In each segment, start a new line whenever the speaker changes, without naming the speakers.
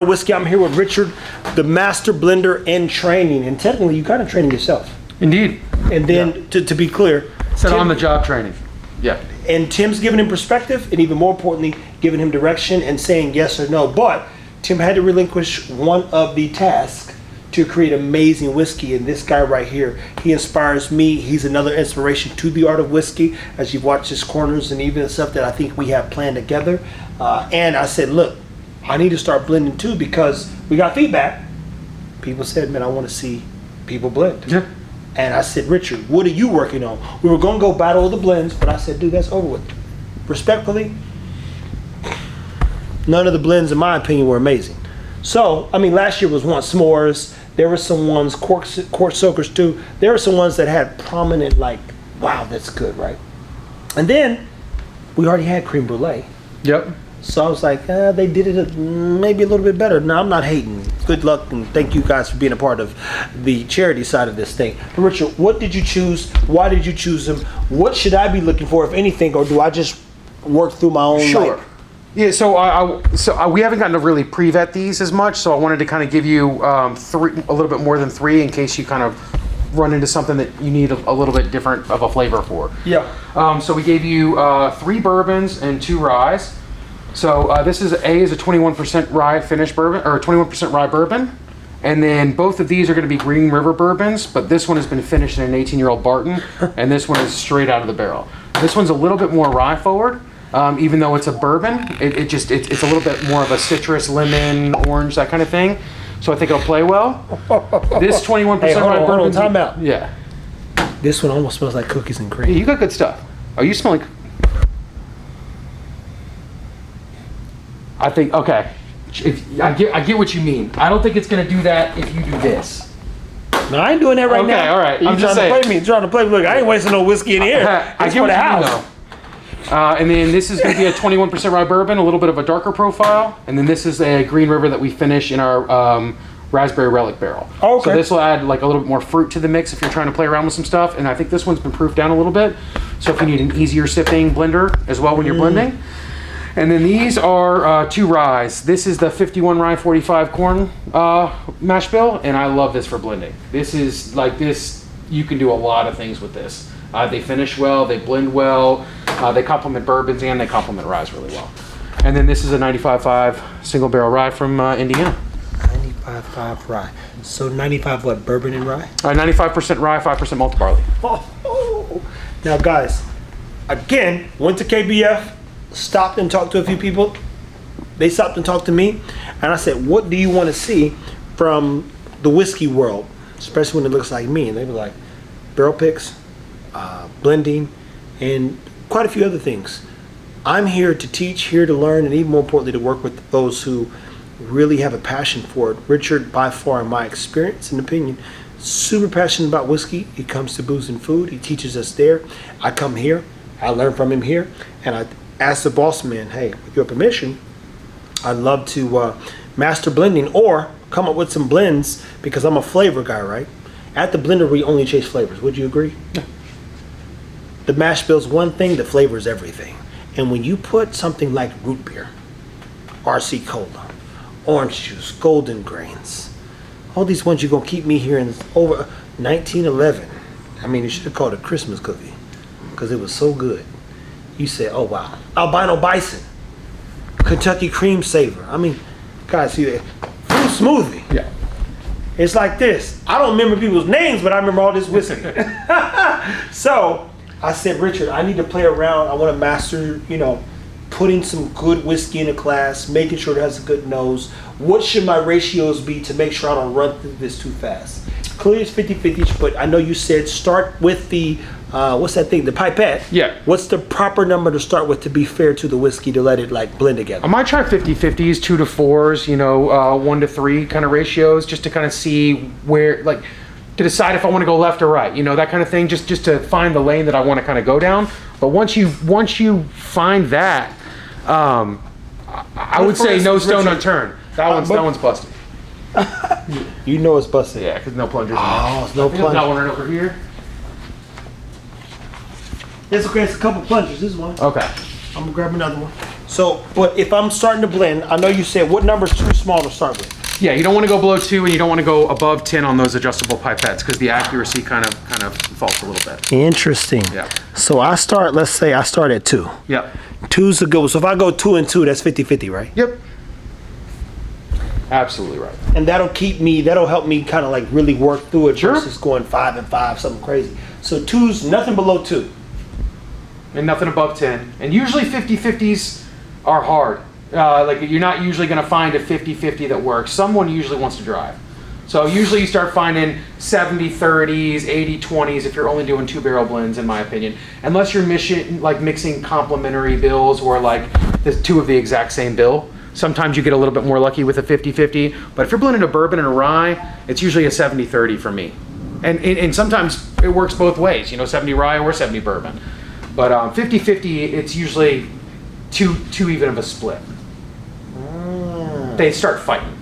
Whiskey. I'm here with Richard, the master blender and training, and technically you kind of training yourself.
Indeed.
And then to be clear,
Said on the job training. Yeah.
And Tim's giving him perspective, and even more importantly, giving him direction and saying yes or no. But Tim had to relinquish one of the tasks to create amazing whiskey, and this guy right here, he inspires me. He's another inspiration to the art of whiskey as you've watched his corners and even the stuff that I think we have planned together. And I said, look, I need to start blending too, because we got feedback. People said, man, I want to see people blend.
Yeah.
And I said, Richard, what are you working on? We were going to go battle of the blends, but I said, dude, that's over with. Respectfully, none of the blends, in my opinion, were amazing. So, I mean, last year was one s'mores. There were some ones, cork soakers too. There were some ones that had prominent, like, wow, that's good, right? And then we already had creme brulee.
Yep.
So I was like, they did it maybe a little bit better. No, I'm not hating. Good luck, and thank you guys for being a part of the charity side of this thing. But Richard, what did you choose? Why did you choose them? What should I be looking for, if anything, or do I just work through my own?
Sure.
Like,
Yeah, so we haven't gotten to really pre-vet these as much, so I wanted to kind of give you a little bit more than three in case you kind of run into something that you need a little bit different of a flavor for.
Yeah.
So we gave you 3 bourbons and 2 ryes. So this is a 21% rye finished bourbon, or 21% rye bourbon. And then both of these are going to be Green River bourbons, but this one has been finished in an 18-year-old Barton, and this one is straight out of the barrel. This one's a little bit more rye forward. Even though it's a bourbon, it's a little bit more of a citrus, lemon, orange, that kind of thing. So I think it'll play well. This 21% rye bourbon.
Hold on, time out.
Yeah.
This one almost smells like cookies and cream.
Yeah, you got good stuff. Oh, you smell like. I think, okay. I get what you mean. I don't think it's gonna do that if you do this.
No, I ain't doing that right now.
Okay, all right.
I'm just saying. You're trying to play me. Look, I ain't wasting no whiskey in here.
I get what you mean, though. And then this is going to be a 21% rye bourbon, a little bit of a darker profile. And then this is a Green River that we finish in our Raspberry Relic barrel.
Oh, okay.
So this will add like a little bit more fruit to the mix if you're trying to play around with some stuff. And I think this one's been proofed down a little bit. So if you need an easier sipping blender as well when you're blending. And then these are 2 ryes. This is the 51 rye 45 corn mash bill. And I love this for blending. This is like this, you can do a lot of things with this. They finish well, they blend well, they complement bourbons, and they complement ryes really well. And then this is a 95.5 single barrel rye from Indiana.
95.5 rye. So 95 what, bourbon and rye?
95% rye, 5% malted barley.
Oh. Now guys, again, went to KBF, stopped and talked to a few people. They stopped and talked to me, and I said, what do you want to see from the whiskey world, especially when it looks like me? And they were like, barrel picks, blending, and quite a few other things. I'm here to teach, here to learn, and even more importantly, to work with those who really have a passion for it. Richard, by far, in my experience and opinion, super passionate about whiskey. He comes to booze and food. He teaches us there. I come here. I learn from him here. And I ask the boss man, hey, with your permission, I'd love to master blending or come up with some blends, because I'm a flavor guy, right? At the blender, we only chase flavors. Would you agree?
Yeah.
The mash bill's one thing, the flavor is everything. And when you put something like root beer, RC Cola, orange juice, golden grains, all these ones, you're going to keep me here in over 1911. I mean, you should have called it a Christmas cookie because it was so good. You said, oh, wow. Albino Bison, Kentucky Cream Saver. I mean, guys, see that? Fruit smoothie.
Yeah.
It's like this. I don't remember people's names, but I remember all this whiskey. So I said, Richard, I need to play around. I want to master, putting some good whiskey in a glass, making sure it has a good nose. What should my ratios be to make sure I don't run through this too fast? Clearly it's 50-50, but I know you said start with the, what's that thing, the pipette.
Yeah.
What's the proper number to start with to be fair to the whiskey to let it like blend together?
I might try 50-50s, 2 to 4s, 1 to 3 kind of ratios, just to kind of see where, like, to decide if I want to go left or right, that kind of thing, just to find the lane that I want to kind of go down. But once you find that, I would say no stone unturned. That one's busted.
You know it's busted.
Yeah, because no plungers.
Oh, it's no plungers.
Got one right over here.
It's okay. It's a couple plungers. This one.
Okay.
I'm gonna grab another one. So, but if I'm starting to blend, I know you said what number is too small to start with.
Yeah, you don't want to go below 2 and you don't want to go above 10 on those adjustable pipettes because the accuracy kind of falls a little bit.
Interesting.
Yeah.
So let's say I start at 2.
Yep.
2's a good one. So if I go 2 and 2, that's 50-50, right?
Yep. Absolutely right.
And that'll help me kind of like really work through it
Sure.
versus going 5 and 5, something crazy. So 2's nothing below 2.
And nothing above 10. And usually 50-50s are hard. Like you're not usually going to find a 50-50 that works. Someone usually wants to drive. So usually you start finding 70-30s, 80-20s if you're only doing 2-barrel blends, in my opinion. Unless you're mixing complementary bills or like the 2 of the exact same bill. Sometimes you get a little bit more lucky with a 50-50. But if you're blending a bourbon and a rye, it's usually a 70-30 for me. And sometimes it works both ways, 70 rye or 70 bourbon. But 50-50, it's usually too even of a split. They start fighting.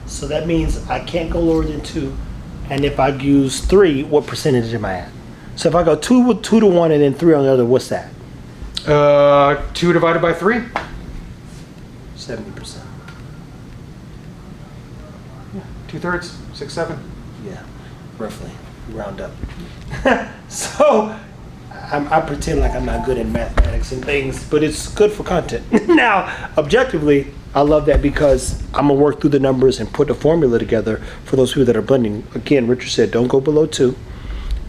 So that means I can't go lower than 2. And if I use 3, what percentage am I at? So if I go 2 to 1 and then 3 on the other, what's that?
2 divided by 3?
70%.
2/3, 6, 7.
Yeah, roughly. Round up. So I pretend like I'm not good at mathematics and things, but it's good for content. Now, objectively, I love that because I'm gonna work through the numbers and put the formula together for those people that are blending. Again, Richard said, don't go below 2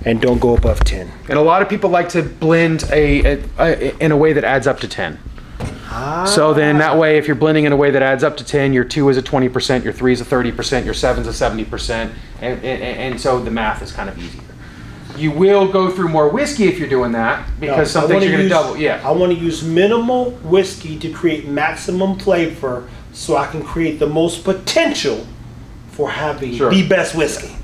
and don't go above 10.
And a lot of people like to blend in a way that adds up to 10. So then that way, if you're blending in a way that adds up to 10, your 2 is a 20%, your 3 is a 30%, your 7 is a 70%, and so the math is kind of easier. You will go through more whiskey if you're doing that because some things you're going to double. Yeah.
I want to use minimal whiskey to create maximum flavor so I can create the most potential for having the best whiskey.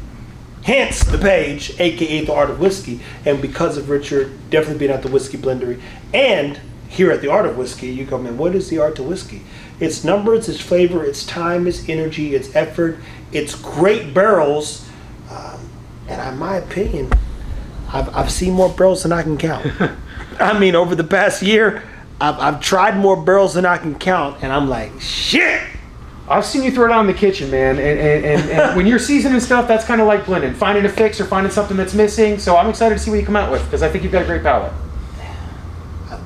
Hence the page, aka The Art of Whiskey. And because of Richard definitely being at the Whiskey Blendery and here at The Art of Whiskey, you go, man, what is the art of whiskey? It's numbers, it's flavor, it's time, it's energy, it's effort, it's great barrels. And in my opinion, I've seen more barrels than I can count. I mean, over the past year, I've tried more barrels than I can count, and I'm like, shit!
I've seen you throw it out in the kitchen, man. And when you're seasoning stuff, that's kind of like blending. Finding a fix or finding something that's missing. So I'm excited to see what you come out with, because I think you've got a great palate.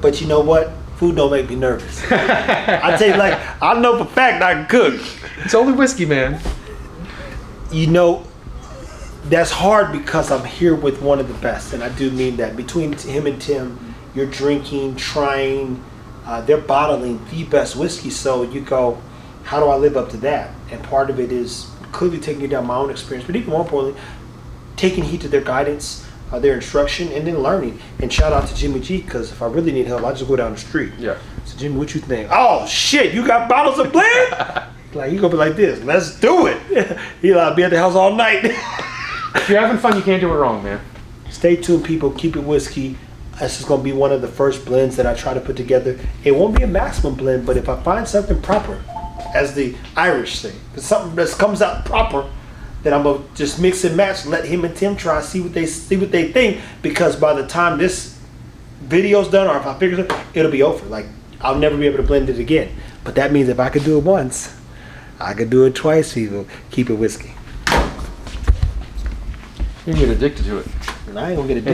But you know what? Food don't make me nervous. I tell you, like, I know for a fact I can cook.
It's only whiskey, man.
That's hard because I'm here with one of the best, and I do mean that. Between him and Tim, you're drinking, trying, they're bottling the best whiskey. So you go, how do I live up to that? And part of it is clearly taking down my own experience, but even more importantly, taking heed to their guidance, their instruction, and then learning. And shout out to Jimmy G, because if I really need help, I just go down the street.
Yeah.
So Jimmy, what you think? Oh shit, you got bottles of blend? Like, you gonna be like this, let's do it. He'll be at the house all night.
If you're having fun, you can't do it wrong, man.
Stay tuned, people. Keep It Whiskey. This is going to be one of the first blends that I try to put together. It won't be a maximum blend, but if I find something proper, as the Irish say, something that comes out proper, then I'm going to just mix and match, let him and Tim try, see what they think, because by the time this video's done, or if I figure it out, it'll be over. Like, I'll never be able to blend it again. But that means if I could do it once, I could do it twice, people. Keep It Whiskey.
You can get addicted to it.
And I ain't gonna get addicted.